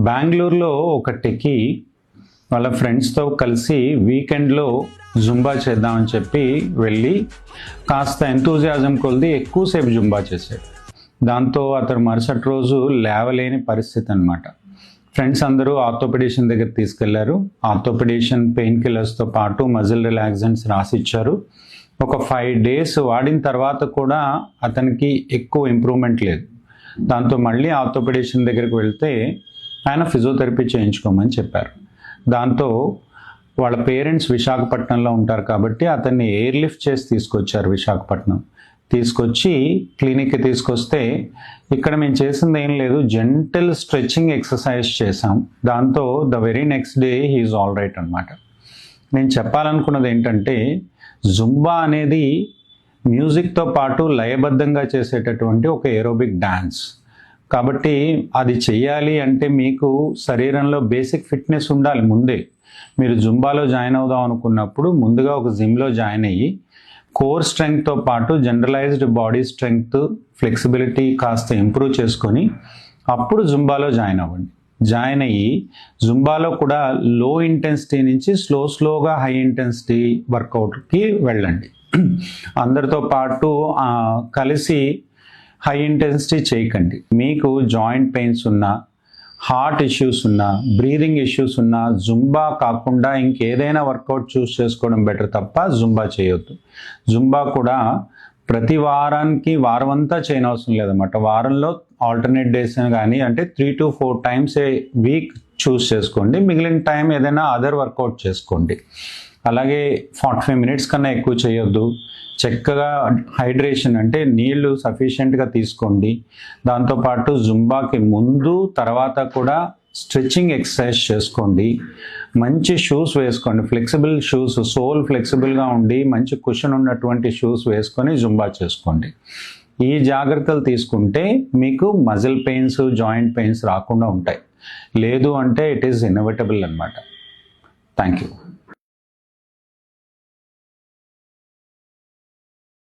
బెంగళూరులో ఒక టెకీ వాళ్ళ ఫ్రెండ్స్తో కలిసి వీకెండ్లో జుంబా చేద్దామని చెప్పి వెళ్ళి కాస్త ఎంతూజియాజం కొలిది ఎక్కువసేపు జుంబా చేశాడు. దాంతో అతను మరుసటి రోజు లేవలేని పరిస్థితి అనమాట. ఫ్రెండ్స్ అందరూ ఆర్థోపెడిషన్ దగ్గర తీసుకెళ్లారు. ఆర్థోపెడిషన్ పెయిన్ కిల్లర్స్తో పాటు మజిల్ రిలాక్సెంట్స్ రాసిచ్చారు. ఒక 5 days వాడిన తర్వాత కూడా అతనికి ఎక్కువ ఇంప్రూవ్మెంట్ లేదు. దాంతో మళ్ళీ ఆర్థోపెడిషన్ దగ్గరికి వెళ్తే ఆయన ఫిజియోథెరపీ చేయించుకోమని చెప్పారు. దాంతో వాళ్ళ పేరెంట్స్ విశాఖపట్నంలో ఉంటారు కాబట్టి అతన్ని ఎయిర్ లిఫ్ట్ చేసి తీసుకొచ్చారు. విశాఖపట్నం తీసుకొచ్చి క్లినిక్కి తీసుకొస్తే ఇక్కడ మేము చేసింది ఏం లేదు, జెంటల్ స్ట్రెచ్చింగ్ ఎక్సర్సైజ్ చేసాం. దాంతో the very next day he is all right అనమాట. నేను చెప్పాలనుకున్నది ఏంటంటే జుంబా అనేది మ్యూజిక్తో పాటు లయబద్ధంగా చేసేటటువంటి ఒక ఏరోబిక్ డాన్స్. కాబట్టి అది చెయ్యాలి అంటే మీకు శరీరంలో బేసిక్ ఫిట్నెస్ ఉండాలి. ముందే మీరు జుంబాలో జాయిన్ అవుదాం అనుకున్నప్పుడు ముందుగా ఒక జిమ్లో జాయిన్ అయ్యి కోర్ స్ట్రెంగ్త్తో పాటు జనరలైజ్డ్ బాడీ స్ట్రెంగ్త్, ఫ్లెక్సిబిలిటీ కాస్త ఇంప్రూవ్ చేసుకొని అప్పుడు జుంబాలో జాయిన్ అవ్వండి. జాయిన్ అయ్యి జుంబాలో కూడా లో ఇంటెన్సిటీ నుంచి స్లోగా హై ఇంటెన్సిటీ వర్కౌట్కి వెళ్ళండి. అందరితో పాటు కలిసి హై ఇంటెన్సిటీ చేయకండి. మీకు జాయింట్ పెయిన్స్ ఉన్నా, హార్ట్ ఇష్యూస్ ఉన్నా, బ్రీదింగ్ ఇష్యూస్ ఉన్నా జుంబా కాకుండా ఇంకేదైనా వర్కౌట్ చూస్ చేసుకోవడం బెటర్ తప్ప జుంబా చేయొద్దు. జుంబా కూడా ప్రతి వారానికి వారం అంతా చేయనవసరం లేదన్నమాట. వారంలో ఆల్టర్నేట్ డేస్ కానీ అంటే 3 to 4 times ఏ వీక్ చూస్ చేసుకోండి. మిగిలిన టైం ఏదైనా అదర్ వర్కౌట్ చేసుకోండి. అలాగే 45 minutes కన్నా ఎక్కువ చేయొద్దు. చక్కగా హైడ్రేషన్ అంటే నీళ్లు సఫిషియెంట్గా తీసుకోండి. దాంతోపాటు జుంబాకి ముందు తర్వాత కూడా స్ట్రెచ్చింగ్ ఎక్సర్సైజ్ చేసుకోండి. మంచి షూస్ వేసుకోండి, ఫ్లెక్సిబుల్ షూస్, సోల్ ఫ్లెక్సిబుల్గా ఉండి మంచి కుషన్ ఉన్నటువంటి షూస్ వేసుకొని జుంబా చేసుకోండి. ఈ జాగ్రత్తలు తీసుకుంటే మీకు మజిల్ పెయిన్స్, జాయింట్ పెయిన్స్ రాకుండా ఉంటాయి. లేదు అంటే ఇట్ ఈస్ ఇన్ఎవిటబుల్ అనమాట. Thank you.